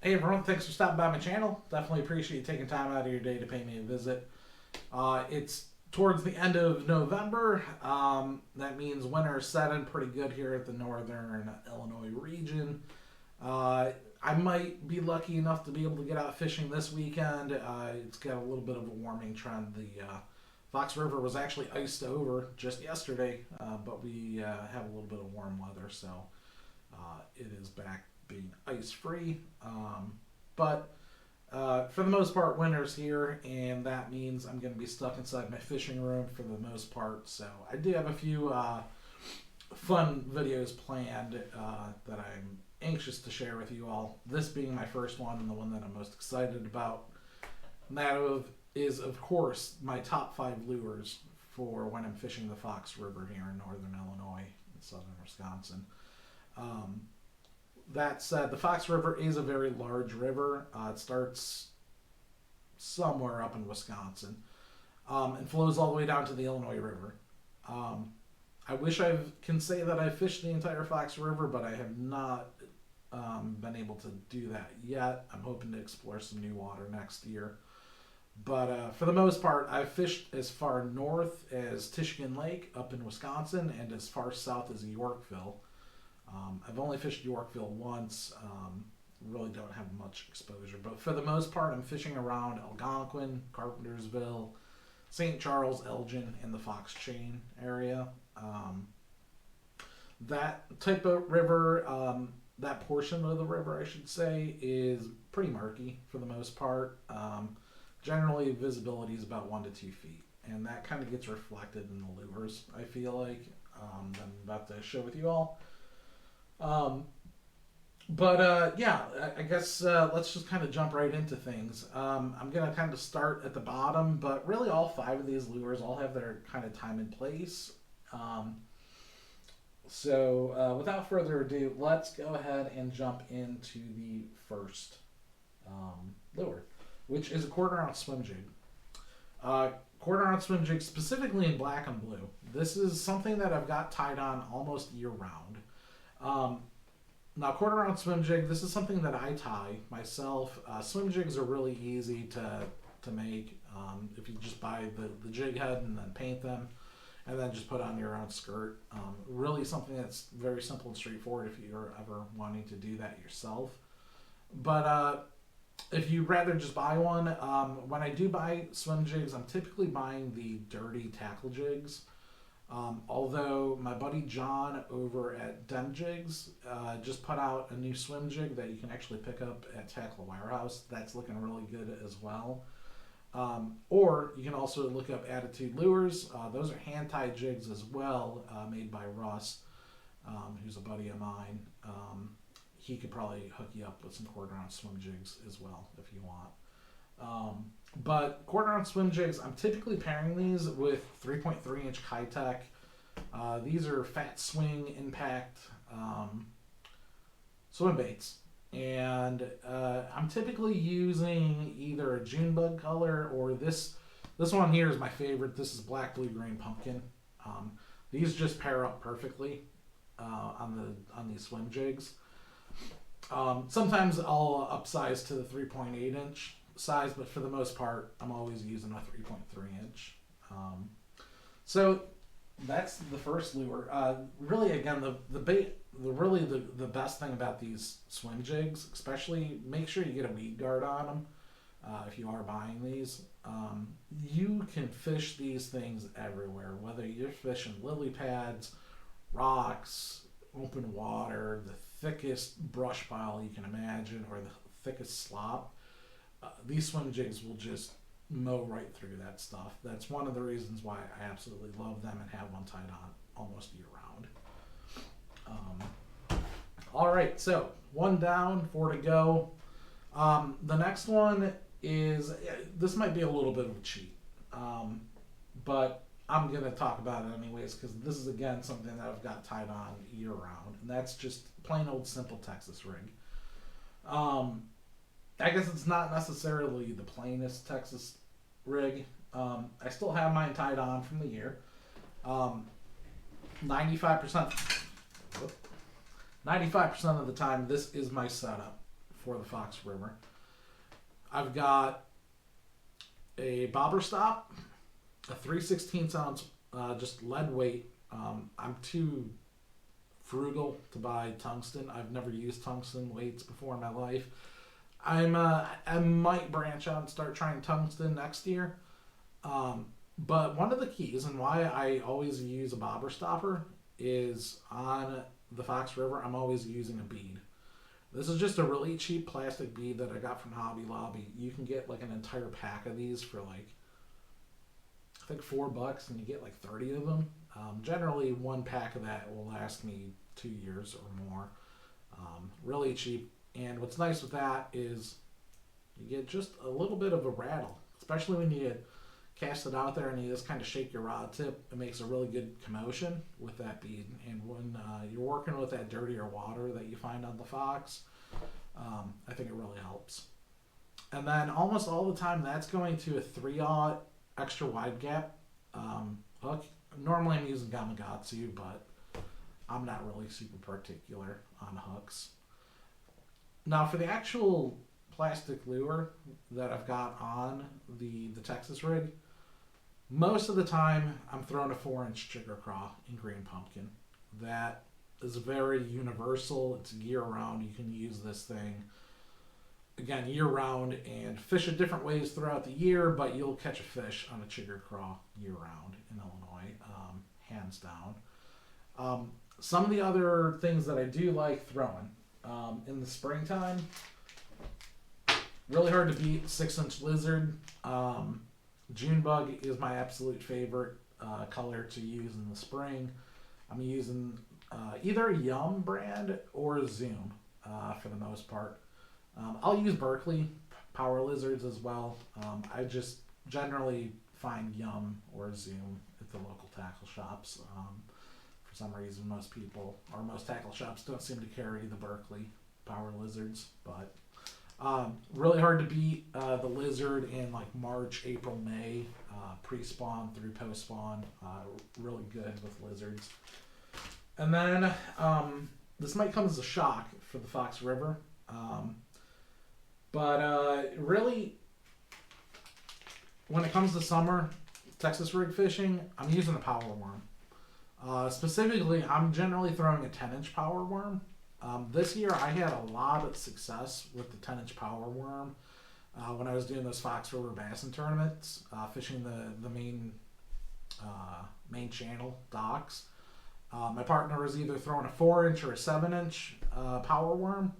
Hey everyone, thanks for stopping by my channel. Definitely appreciate you taking time out of your day to pay me a visit. It's towards the end of November. That means winter is setting pretty good here at the northern Illinois region. Uh, I might be lucky enough to be able to get out fishing this weekend. It's got a little bit of a warming trend. The Fox River was actually iced over just yesterday, but we have a little bit of warm weather, so it is back being ice free. But for the most part, winter's here, and that means I'm going to be stuck inside my fishing room for the most part. So I do have a few fun videos planned that I'm anxious to share with you all. This being my first one and the one that I'm most excited about. And is, of course, my top 5 lures for when I'm fishing the Fox River here in northern Illinois and southern Wisconsin. That said, the Fox River is a very large river. It starts somewhere up in Wisconsin and flows all the way down to the Illinois River. I wish I can say that I fished the entire Fox River, but I have not been able to do that yet. I'm hoping to explore some new water next year. But for the most part, I've fished as far north as Tichkin Lake up in Wisconsin and as far south as Yorkville. I've only fished Yorkville once. Really don't have much exposure. But for the most part, I'm fishing around Algonquin, Carpentersville, St. Charles, Elgin, and the Fox Chain area. That type of river, that portion of the river, I should say, is pretty murky for the most part. Generally, visibility is about 1 to 2 feet. And that kind of gets reflected in the lures, I feel like, that I'm about to show with you all. Yeah, I guess let's just kind of jump right into things. I'm going to kind of start at the bottom, but really all 5 of these lures all have their kind of time and place. Without further ado, let's go ahead and jump into the first lure, which is a 1/4 ounce swim jig. 1/4 ounce swim jig, specifically in black and blue. This is something that I've got tied on almost year round. Now, 1/4 ounce swim jig, this is something that I tie myself. Swim jigs are really easy to make. If you just buy the jig head and then paint them and then just put on your own skirt. Really something that's very simple and straightforward if you're ever wanting to do that yourself. But if you'd rather just buy one, when I do buy swim jigs, I'm typically buying the dirty tackle jigs. Although my buddy John over at Dem Jigs just put out a new swim jig that you can actually pick up at Tackle Warehouse. That's looking really good as well. Or you can also look up Attitude Lures. Those are hand-tied jigs as well, made by Russ, who's a buddy of mine. He could probably hook you up with some 1/4 ounce swim jigs as well if you want. But 1/4 ounce swim jigs, I'm typically pairing these with 3.3 inch Kitech. These are fat swing impact swim baits. And I'm typically using either a June bug color or this one here is my favorite. This is black, blue, green pumpkin. These just pair up perfectly on these swim jigs. Sometimes I'll upsize to the 3.8 inch size, but for the most part, I'm always using a 3.3 inch. So that's the first lure. Really, again, the best thing about these swim jigs, especially make sure you get a weed guard on them if you are buying these. You can fish these things everywhere, whether you're fishing lily pads, rocks, open water, the thickest brush pile you can imagine, or the thickest slop. These swim jigs will just mow right through that stuff. That's one of the reasons why I absolutely love them and have one tied on almost year round. All right, so 1 down, 4 to go. The next one is, this might be a little bit of a cheat, but I'm going to talk about it anyways because this is, again, something that I've got tied on year round, and that's just plain old simple Texas rig. I guess it's not necessarily the plainest Texas rig. I still have mine tied on from the year. 95% of the time, this is my setup for the Fox River. I've got a bobber stop, a 3/16 ounce, just lead weight. I'm too frugal to buy tungsten. I've never used tungsten weights before in my life. I might branch out and start trying tungsten next year. But one of the keys and why I always use a bobber stopper is on the Fox River, I'm always using a bead. This is just a really cheap plastic bead that I got from Hobby Lobby. You can get like an entire pack of these for like, I think $4, and you get like 30 of them. Generally, one pack of that will last me 2 years or more. Really cheap. And what's nice with that is you get just a little bit of a rattle, especially when you cast it out there and you just kind of shake your rod tip. It makes a really good commotion with that bead. And when you're working with that dirtier water that you find on the Fox, I think it really helps. And then almost all the time, that's going to a 3/0 extra wide gap hook. Normally I'm using Gamakatsu, but I'm not really super particular on hooks. Now for the actual plastic lure that I've got on the Texas rig, most of the time I'm throwing a 4-inch chigger craw in green pumpkin. That is very universal. It's year round. You can use this thing again year round and fish it different ways throughout the year, but you'll catch a fish on a chigger craw year round in Illinois, hands down. Some of the other things that I do like throwing in the springtime, really hard to beat 6-inch lizard. June bug is my absolute favorite color to use in the spring. I'm using either a Yum brand or a Zoom for the most part. I'll use Berkeley power lizards as well. I just generally find Yum or Zoom at the local tackle shops. For some reason, most people or most tackle shops don't seem to carry the Berkeley power lizards, but really hard to beat the lizard in like March, April, May, pre-spawn through post-spawn. Really good with lizards. And then this might come as a shock for the Fox River, but really, when it comes to summer Texas rig fishing, I'm using a power worm. Specifically, I'm generally throwing a 10-inch power worm. This year, I had a lot of success with the 10-inch power worm when I was doing those Fox River Bassin tournaments, fishing the main channel docks. My partner was either throwing a 4-inch or a 7-inch power worm,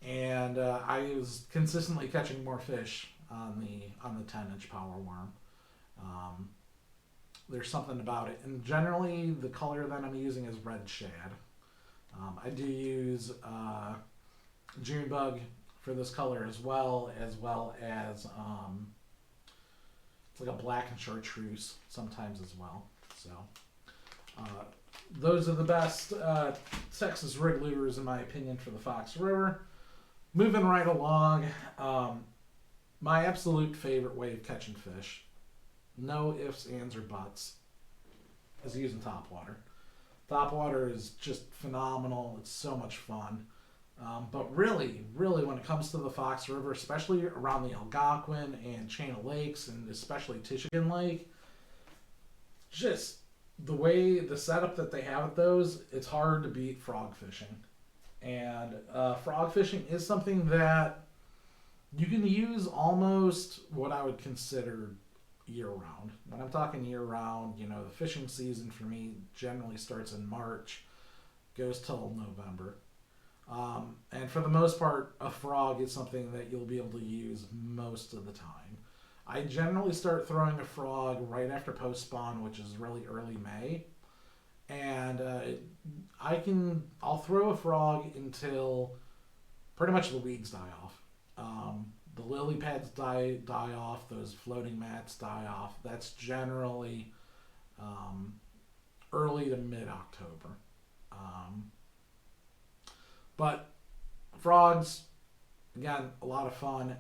and I was consistently catching more fish on the 10-inch power worm. There's something about it, and generally the color that I'm using is red shad. I do use June bug for this color as well as it's like a black and chartreuse sometimes as well. So those are the best Texas rig lures in my opinion for the Fox River. Moving right along, my absolute favorite way of catching fish, no ifs, ands, or buts, is using topwater. Topwater is just phenomenal. It's so much fun. But really, when it comes to the Fox River, especially around the Algonquin and chain of lakes, and especially Tishigan Lake, just the setup that they have at those, it's hard to beat frog fishing. And frog fishing is something that you can use almost what I would consider year-round. When I'm talking year-round, the fishing season for me generally starts in March, goes till November. And for the most part, a frog is something that you'll be able to use most of the time. I generally start throwing a frog right after post-spawn, which is really early May. And I'll throw a frog until pretty much the weeds die off. The lily pads die off, those floating mats die off. That's generally early to mid-October. But frogs, again, a lot of fun.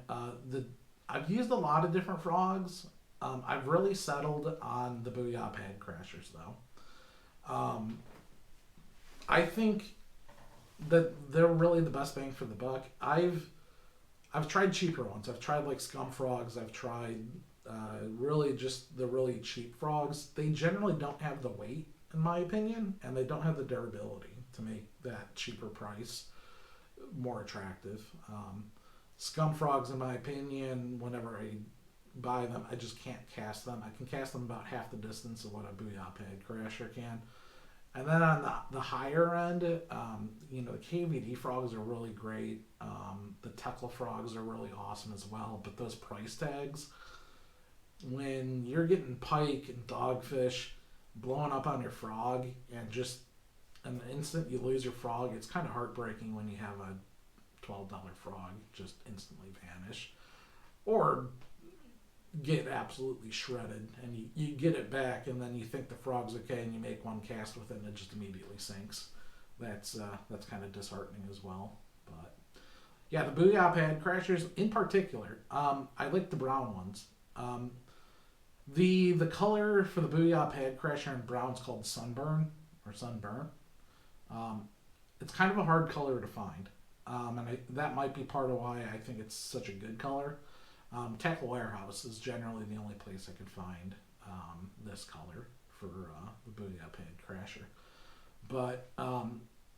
I've used a lot of different frogs. I've really settled on the Booyah Pad Crashers, though. I think that they're really the best bang for the buck. I've I've tried cheaper ones. I've tried like scum frogs. I've tried really just the really cheap frogs. They generally don't have the weight, in my opinion, and they don't have the durability to make that cheaper price more attractive. Scum frogs, in my opinion, whenever I buy them, I just can't cast them. I can cast them about half the distance of what a Booyah Pad Crasher can. And then on the higher end, the KVD frogs are really great. The Tekla frogs are really awesome as well. But those price tags, when you're getting pike and dogfish blowing up on your frog, and just in the instant you lose your frog, it's kind of heartbreaking when you have a $12 frog just instantly vanish. Or get absolutely shredded, and you get it back, and then you think the frog's okay, and you make one cast with it, and it just immediately sinks. That's kind of disheartening as well. But yeah, the Booyah Pad Crashers in particular, I like the brown ones. The color for the Booyah Pad Crasher in brown is called Sunburn or Sunburn. It's kind of a hard color to find, and that might be part of why I think it's such a good color. Tackle Warehouse is generally the only place I could find this color for the Booyah Pad Crasher. But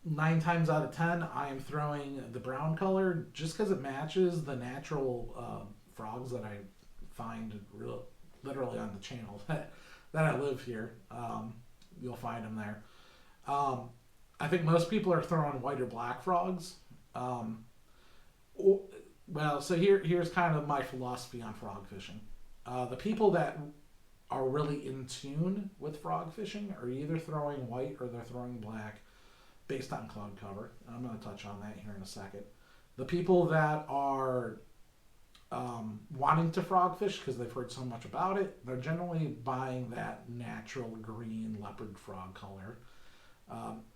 9 times out of 10, I am throwing the brown color just because it matches the natural frogs that I find literally on the channel that I live here. You'll find them there. I think most people are throwing white or black frogs. Well, so here's kind of my philosophy on frog fishing. The people that are really in tune with frog fishing are either throwing white or they're throwing black based on cloud cover. I'm going to touch on that here in a second. The people that are wanting to frog fish because they've heard so much about it, they're generally buying that natural green leopard frog color.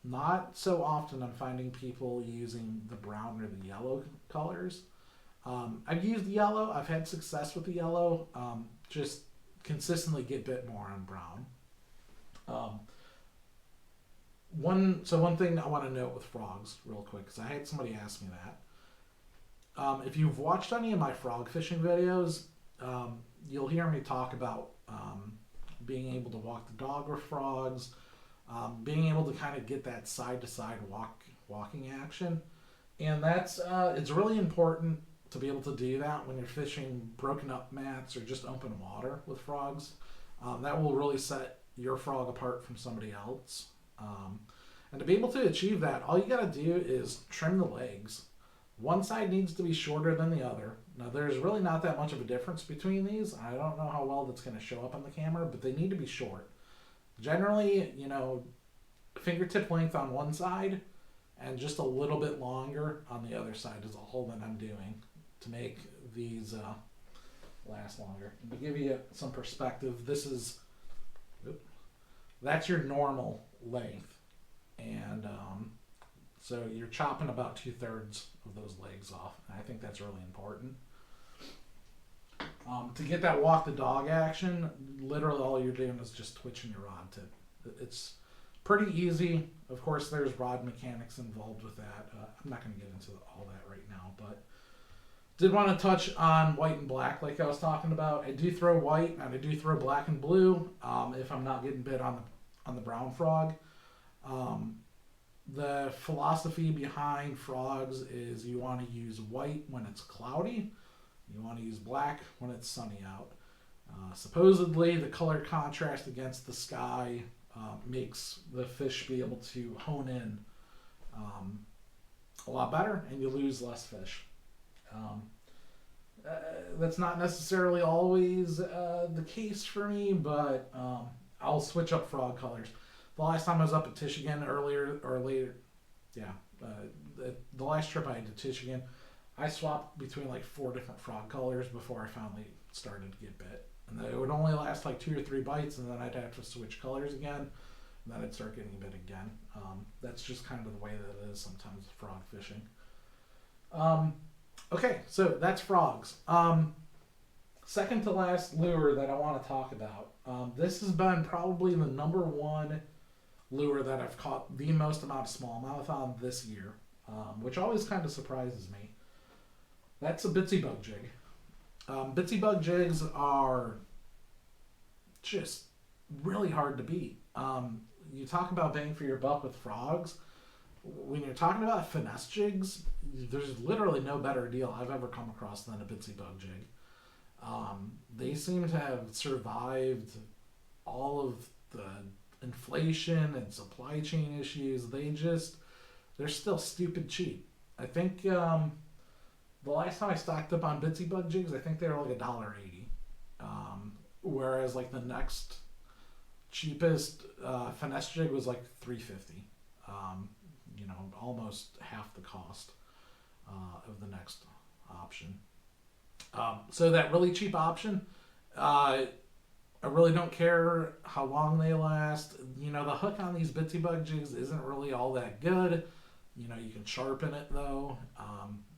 Not so often I'm finding people using the brown or the yellow colors. I've used yellow. I've had success with the yellow. Just consistently get bit more on brown. One thing I want to note with frogs real quick, because I had somebody ask me that. If you've watched any of my frog fishing videos, you'll hear me talk about being able to walk the dog with frogs, being able to kind of get that side-to-side walking action. And that's it's really important to be able to do that when you're fishing broken up mats or just open water with frogs. That will really set your frog apart from somebody else. And to be able to achieve that, all you got to do is trim the legs. One side needs to be shorter than the other. Now, there's really not that much of a difference between these. I don't know how well that's going to show up on the camera, but they need to be short. Generally, fingertip length on one side and just a little bit longer on the other side is all that I'm doing to make these last longer. To give you some perspective, that's your normal length, and so you're chopping about 2/3 of those legs off. And I think that's really important. To get that walk the dog action, literally all you're doing is just twitching your rod tip. It's pretty easy. Of course, there's rod mechanics involved with that. I'm not going to get into all that right now, but did want to touch on white and black like I was talking about. I do throw white and I do throw black and blue if I'm not getting bit on the brown frog. The philosophy behind frogs is you want to use white when it's cloudy. You want to use black when it's sunny out. Supposedly, the color contrast against the sky makes the fish be able to hone in a lot better, and you lose less fish. That's not necessarily always the case for me, but I'll switch up frog colors. The last time I was up at Tishigan the last trip I had to Tishigan, I swapped between like 4 different frog colors before I finally started to get bit. And it would only last like 2 or 3 bites, and then I'd have to switch colors again, and then I'd start getting bit again. That's just kind of the way that it is sometimes with frog fishing. Okay, so that's frogs. Second to last lure that I want to talk about. This has been probably the number 1 lure that I've caught the most amount of smallmouth on this year, which always kind of surprises me. That's a Bitsy Bug jig. Bitsy Bug jigs are just really hard to beat. You talk about bang for your buck with frogs. When you're talking about finesse jigs, there's literally no better deal I've ever come across than a Bitsy Bug jig. They seem to have survived all of the inflation and supply chain issues. They're still stupid cheap. I think the last time I stocked up on Bitsy Bug jigs, I think they were like $1.80. Whereas like the next cheapest finesse jig was like $3.50. Almost half the cost of the next option. So that really cheap option, I really don't care how long they last. The hook on these Bitsy Bug jigs isn't really all that good. You can sharpen it though.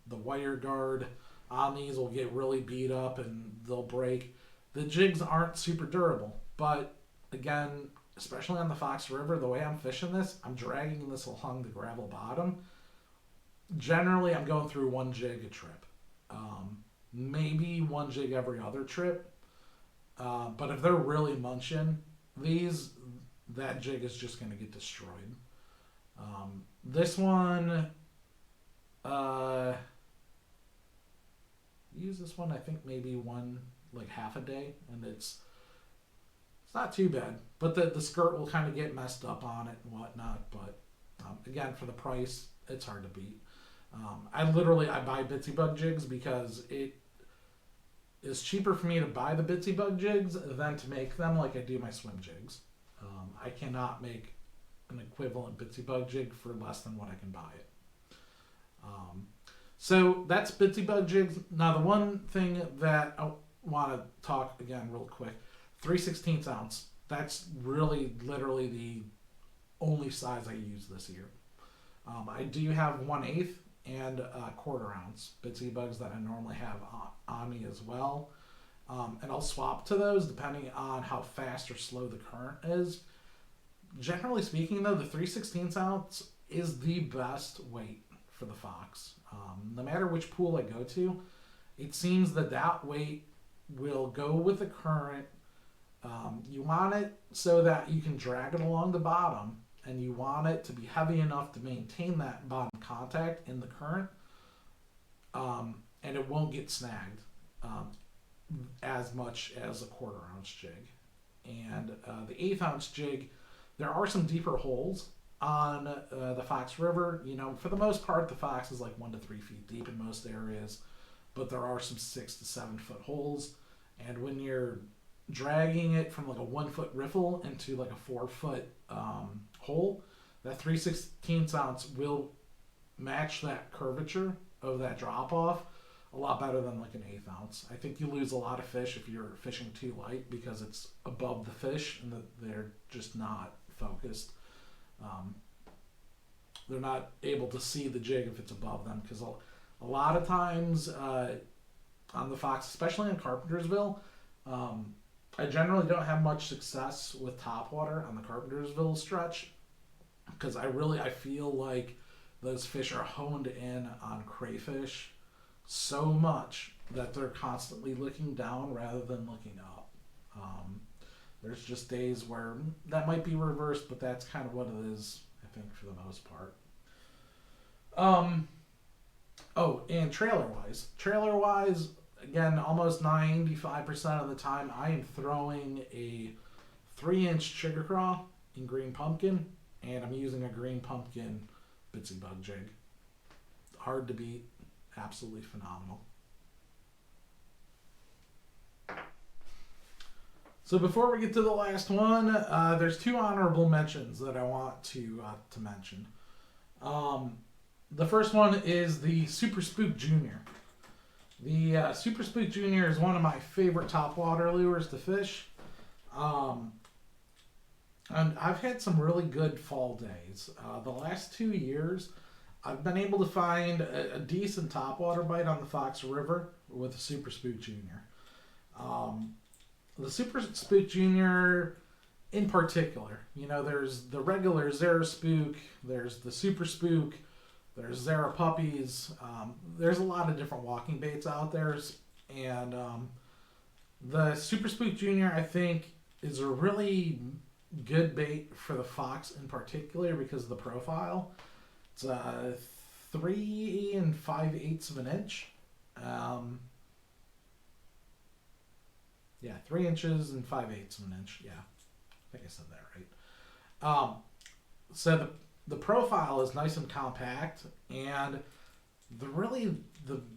The wire guard on these will get really beat up and they'll break. The jigs aren't super durable, but again, especially on the Fox River, the way I'm fishing this, I'm dragging this along the gravel bottom. Generally, I'm going through one jig a trip. Maybe one jig every other trip. But if they're really munching these, that jig is just going to get destroyed. This one, use this one I think maybe like half a day, and it's not too bad. But the skirt will kind of get messed up on it and whatnot. But again, for the price, it's hard to beat. I buy Bitsy Bug jigs because it is cheaper for me to buy the Bitsy Bug jigs than to make them like I do my swim jigs. I cannot make an equivalent Bitsy Bug jig for less than what I can buy it. So that's Bitsy Bug jigs. Now the one thing that I want to talk again real quick, 3/16 ounce. That's really literally the only size I use this year. I do have 1/8 and a 1/4 ounce Bitsy Bugs that I normally have on me as well. And I'll swap to those depending on how fast or slow the current is. Generally speaking though, the 3/16 ounce is the best weight for the Fox. No matter which pool I go to, it seems that weight will go with the current. You want it so that you can drag it along the bottom, and you want it to be heavy enough to maintain that bottom contact in the current, and it won't get snagged as much as a 1/4 ounce jig. And the 1/8 ounce jig, there are some deeper holes on the Fox River. For the most part, the Fox is like 1 to 3 feet deep in most areas, but there are some 6 to 7 foot holes. And when you're dragging it from like a 1 foot riffle into like a 4 foot hole, that 3/16 ounce will match that curvature of that drop off a lot better than like an 1/8 ounce. I think you lose a lot of fish if you're fishing too light because it's above the fish and they're just not focused. They're not able to see the jig if it's above them, because a lot of times on the Fox, especially in Carpentersville, I generally don't have much success with topwater on the Carpentersville stretch because I feel like those fish are honed in on crayfish so much that they're constantly looking down rather than looking up. There's just days where that might be reversed, but that's kind of what it is, I think, for the most part. And trailer wise, again, almost 95% of the time, I am throwing a 3-inch trigger craw in green pumpkin, and I'm using a green pumpkin Bitsy Bug jig. Hard to beat, absolutely phenomenal. So before we get to the last one, there's 2 honorable mentions that I want to mention. The first one is the Super Spook Junior. The Super Spook Junior is one of my favorite topwater lures to fish. And I've had some really good fall days. The last 2 years, I've been able to find a decent topwater bite on the Fox River with the Super Spook Junior. The Super Spook Junior in particular, there's the regular Zara Spook, there's the Super Spook, There's Zara puppies. There's a lot of different walking baits out there, and the Super Spook Junior I think is a really good bait for the fox in particular because of the profile. It's 3 5/8 of an inch. Yeah, 3 inches and 5/8 of an inch. Yeah, I think I said that right. So the profile is nice and compact, and the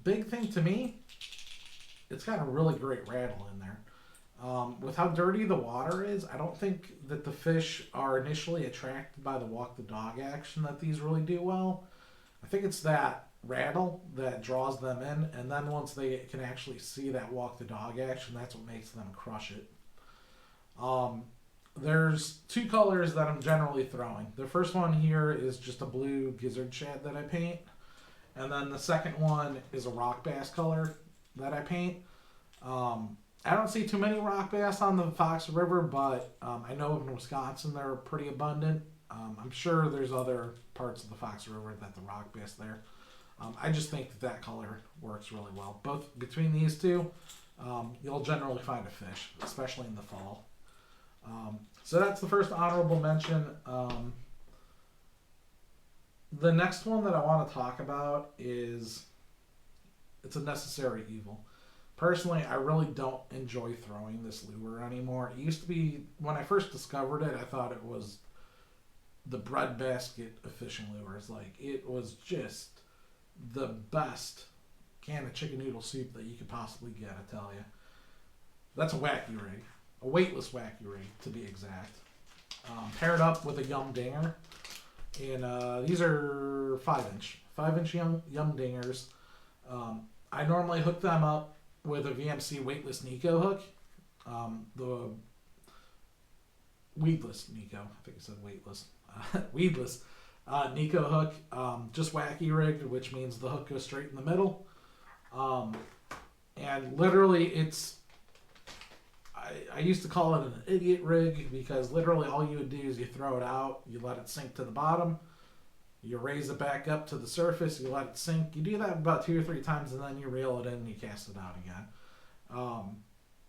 big thing to me, it's got a really great rattle in there. With how dirty the water is, I don't think that the fish are initially attracted by the walk the dog action that these really do well. I think it's that rattle that draws them in, and then once they can actually see that walk the dog action, that's what makes them crush it. There's 2 colors that I'm generally throwing. The first one here is just a blue gizzard shad that I paint, and then the second one is a rock bass color that I paint. I don't see too many rock bass on the Fox River, but I know in Wisconsin they're pretty abundant. I'm sure there's other parts of the Fox River that the rock bass there. I just think that color works really well. Both between these two, you'll generally find a fish, especially in the fall. So that's the first honorable mention. The next one that I want to talk about is it's a necessary evil. Personally, I really don't enjoy throwing this lure anymore. It used to be, when I first discovered it, I thought it was the breadbasket of fishing lures. Like, it was just the best can of chicken noodle soup that you could possibly get, I tell you. That's a wacky rig. A weightless wacky rig, to be exact. Paired up with a Yum Dinger. And these are 5-inch Yum Dingers. I normally hook them up with a VMC weightless Nico hook. The weedless Nico. I think I said weightless. Weedless Nico hook. Just wacky rigged, which means the hook goes straight in the middle. And literally it's... I used to call it an idiot rig because literally all you would do is you throw it out, you let it sink to the bottom, you raise it back up to the surface, you let it sink. You do that about 2 or 3 times and then you reel it in and you cast it out again.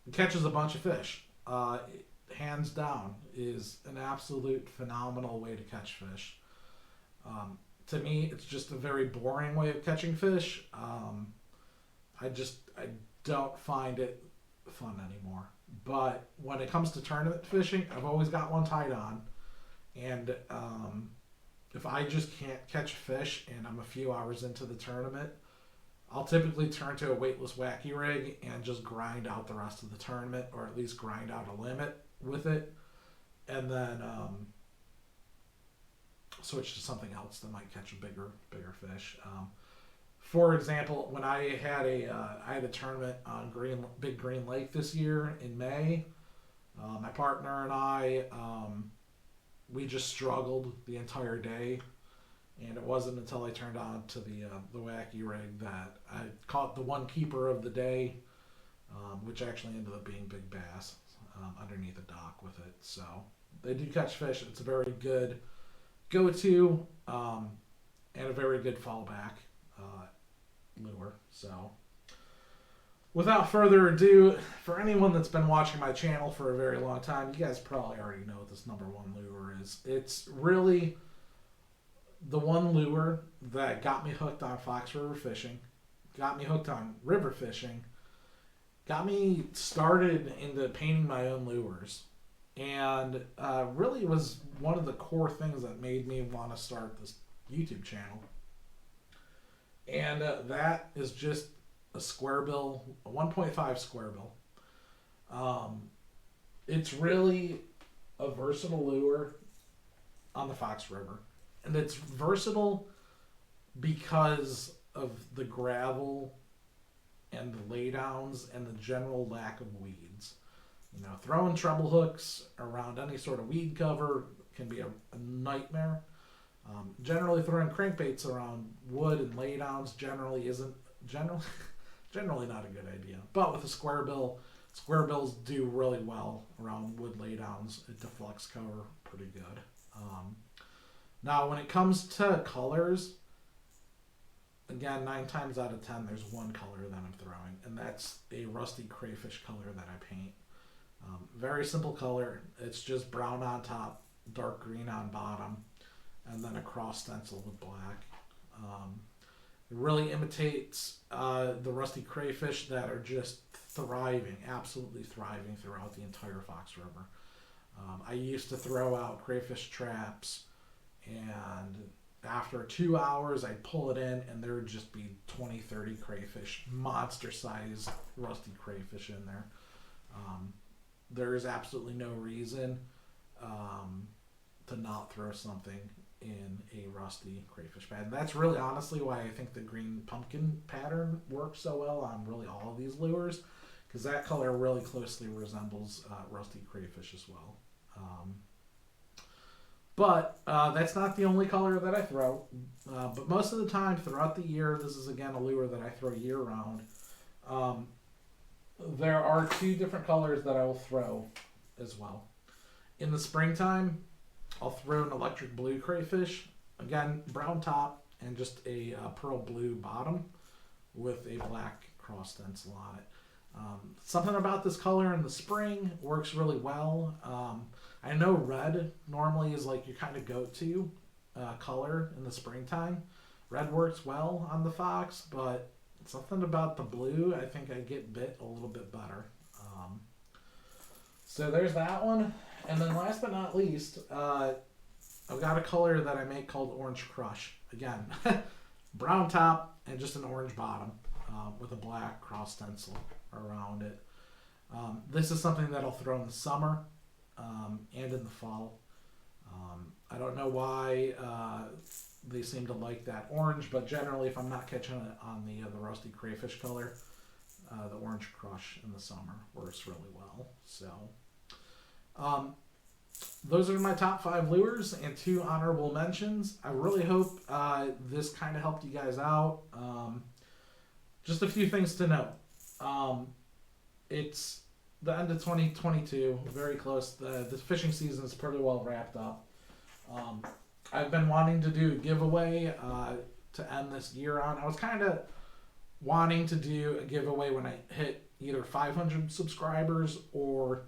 It catches a bunch of fish. Hands down is an absolute phenomenal way to catch fish. To me, it's just a very boring way of catching fish. I don't find it fun anymore. But when it comes to tournament fishing, I've always got one tied on. And if I just can't catch a fish and I'm a few hours into the tournament, I'll typically turn to a weightless wacky rig and just grind out the rest of the tournament, or at least grind out a limit with it. And then switch to something else that might catch a bigger fish. For example, when I had a tournament on Big Green Lake this year in May, my partner and I, we just struggled the entire day, and it wasn't until I turned on to the wacky rig that I caught the one keeper of the day, which actually ended up being big bass underneath the dock with it. So they do catch fish. It's a very good go-to and a very good fallback lure. So without further ado, for anyone that's been watching my channel for a very long time, you guys probably already know what this number 1 lure is. It's really the one lure that got me hooked on Fox River fishing, got me hooked on river fishing, got me started into painting my own lures, and really was one of the core things that made me want to start this YouTube channel. And that is just a square bill, a 1.5 square bill. It's really a versatile lure on the Fox River. And it's versatile because of the gravel and the laydowns and the general lack of weeds. You know, throwing treble hooks around any sort of weed cover can be a nightmare. Generally throwing crankbaits around wood and laydowns generally not a good idea. But with a square bill, square bills do really well around wood laydowns. It deflects cover pretty good. Now, when it comes to colors, again, 9 times out of 10, there's one color that I'm throwing, and that's a rusty crayfish color that I paint. Very simple color. It's just brown on top, dark green on bottom, and then a cross stencil with black. It really imitates the rusty crayfish that are just thriving, absolutely thriving throughout the entire Fox River. I used to throw out crayfish traps, and after 2 hours, I'd pull it in, and there would just be 20, 30 crayfish, monster-sized rusty crayfish in there. There is absolutely no reason to not throw something in a rusty crayfish pattern. That's really honestly why I think the green pumpkin pattern works so well on really all of these lures, because that color really closely resembles rusty crayfish as well. But that's not the only color that I throw. But most of the time throughout the year, this is again a lure that I throw year round. There are 2 different colors that I will throw as well. In the springtime, I'll throw an electric blue crayfish. Again, brown top and just a pearl blue bottom with a black cross stencil on it. Something about this color in the spring works really well. I know red normally is like your kind of go-to color in the springtime. Red works well on the Fox, but something about the blue, I think I get bit a little bit better. So there's that one. And then last but not least, I've got a color that I make called Orange Crush. Again, brown top and just an orange bottom with a black cross stencil around it. This is something that I'll throw in the summer and in the fall. I don't know why they seem to like that orange, but generally if I'm not catching it on the rusty crayfish color, the Orange Crush in the summer works really well. So those are my top 5 lures and 2 honorable mentions. I really hope this kind of helped you guys out. Just a few things to know. It's the end of 2022, very close. The fishing season is pretty well wrapped up. I've been wanting to do a giveaway to end this year on. I was kind of wanting to do a giveaway when I hit either 500 subscribers or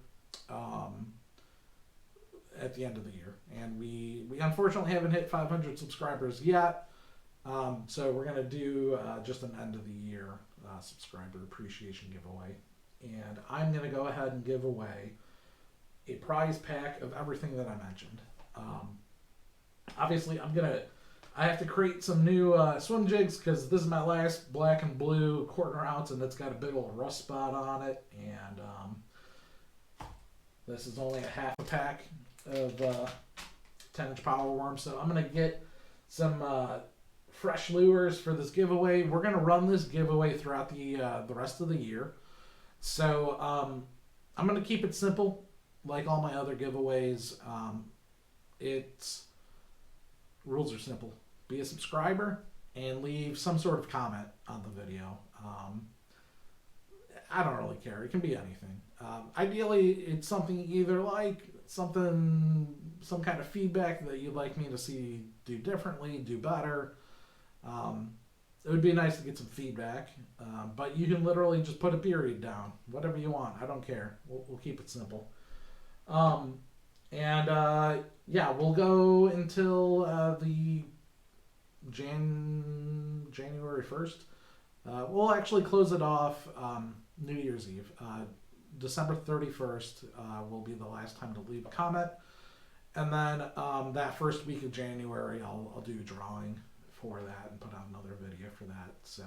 at the end of the year. And we unfortunately haven't hit 500 subscribers yet. So we're going to do just an end of the year subscriber appreciation giveaway. And I'm going to go ahead and give away a prize pack of everything that I mentioned. Obviously, I have to create some new swim jigs because this is my last black and blue 1/4 ounce, and it's got a big old rust spot on it. And this is only a half a pack of 10-inch power worms, so I'm going to get some fresh lures for this giveaway. We're going to run this giveaway throughout the rest of the year. So I'm going to keep it simple, like all my other giveaways. It's rules are simple. Be a subscriber and leave some sort of comment on the video. I don't really care. It can be anything. Ideally, it's something either like some kind of feedback that you'd like me to see do differently, do better. It would be nice to get some feedback, but you can literally just put a period down, whatever you want. I don't care. We'll keep it simple. Yeah, we'll go until the January 1st. We'll actually close it off New Year's Eve. December 31st will be the last time to leave a comment. And then that first week of January, I'll do a drawing for that and put out another video for that. So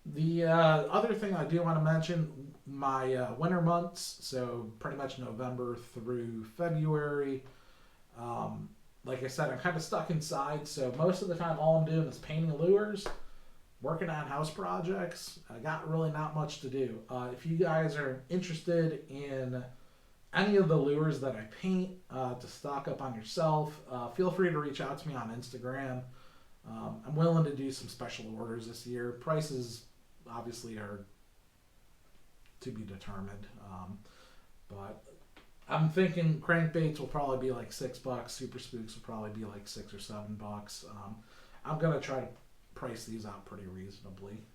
the other thing I do want to mention, my winter months, so pretty much November through February, like I said, I'm kind of stuck inside, so most of the time all I'm doing is painting lures, working on house projects. I got really not much to do. If you guys are interested in any of the lures that I paint to stock up on yourself, feel free to reach out to me on Instagram. I'm willing to do some special orders this year. Prices obviously are to be determined, but I'm thinking crankbaits will probably be like $6. Super spooks will probably be like $6 or $7. I'm gonna try to price these out pretty reasonably.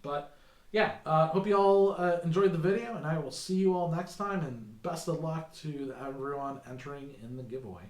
But yeah, hope you all enjoyed the video, and I will see you all next time. And best of luck to everyone entering in the giveaway.